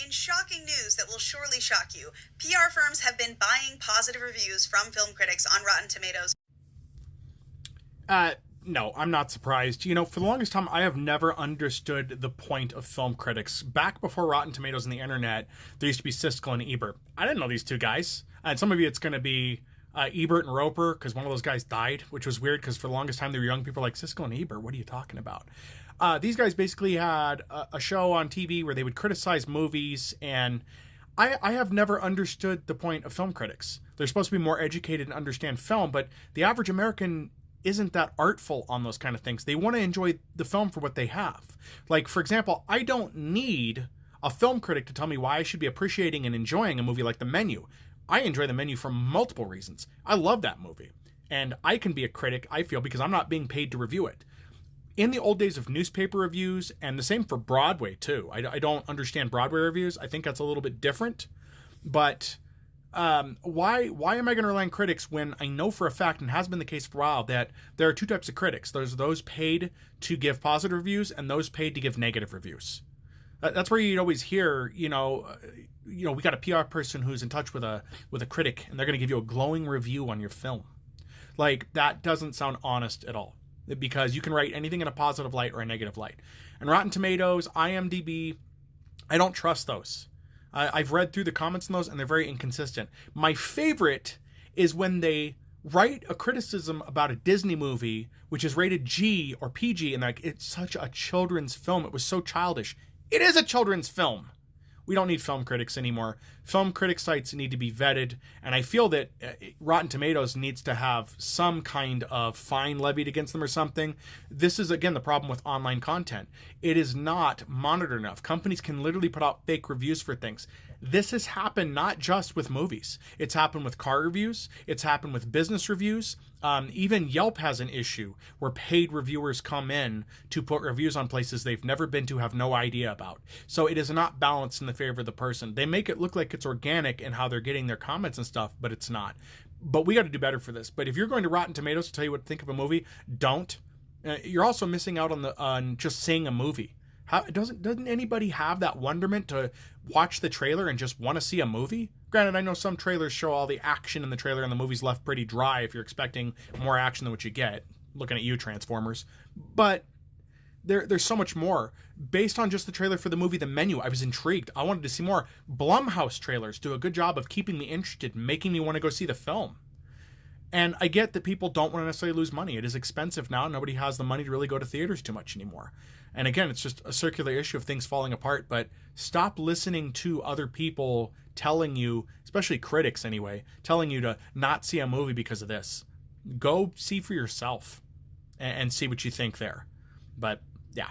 In shocking news that will surely shock you, PR firms have been buying positive reviews from film critics on Rotten Tomatoes. No, I'm not surprised. You know, for the longest time, I have never understood the point of film critics. Back before Rotten Tomatoes and the internet, there used to be Siskel and Ebert. I didn't know these two guys. And some of you, it's going to be Ebert and Roper, because one of those guys died, which was weird, because for the longest time, they were young people like, Siskel and Ebert, what are you talking about? These guys basically had a show on TV where they would criticize movies, and I have never understood the point of film critics. They're supposed to be more educated and understand film, but the average American isn't that artful on those kind of things. They want to enjoy the film for what they have. Like, for example, I don't need a film critic to tell me why I should be appreciating and enjoying a movie like The Menu. I enjoy The Menu for multiple reasons. I love that movie. And I can be a critic, I feel, because I'm not being paid to review it. In the old days of newspaper reviews, and the same for Broadway, too. I don't understand Broadway reviews. I think that's a little bit different. But why am I going to rely on critics when I know for a fact, and has been the case for a while, that there are two types of critics. There's those paid to give positive reviews and those paid to give negative reviews. That's where you'd always hear, we got a PR person who's in touch with a critic, and they're going to give you a glowing review on your film. Like, that doesn't sound honest at all, because you can write anything in a positive light or a negative light. And Rotten Tomatoes, IMDb, I don't trust those. I've read through the comments on those, and they're very inconsistent. My favorite is when they write a criticism about a Disney movie, which is rated G or PG, and like, it's such a children's film. It was so childish. It is a children's film. We don't need film critics anymore. Film critic sites need to be vetted, and I feel that Rotten Tomatoes needs to have some kind of fine levied against them or something. This is, again, the problem with online content. It is not monitored enough. Companies can literally put out fake reviews for things. This has happened not just with movies. It's happened with car reviews. It's happened with business reviews. Even Yelp has an issue where paid reviewers come in to put reviews on places they've never been to, have no idea about. So it is not balanced in the favor of the person. They make it look like it's organic in how they're getting their comments and stuff, but it's not. But we got to do better for this. But if you're going to Rotten Tomatoes to tell you what to think of a movie, don't. You're also missing out on just seeing a movie. Doesn't anybody have that wonderment to watch the trailer and just want to see a movie? Granted, I know some trailers show all the action in the trailer and the movie's left pretty dry if you're expecting more action than what you get. Looking at you, Transformers. But there's so much more. Based on just the trailer for the movie The Menu, I was intrigued. I wanted to see more. Blumhouse trailers do a good job of keeping me interested, making me want to go see the film. And I get that people don't want to necessarily lose money. It is expensive now. Nobody has the money to really go to theaters too much anymore. And again, it's just a circular issue of things falling apart. But stop listening to other people telling you, especially critics anyway, telling you to not see a movie because of this. Go see for yourself and see what you think there. But yeah.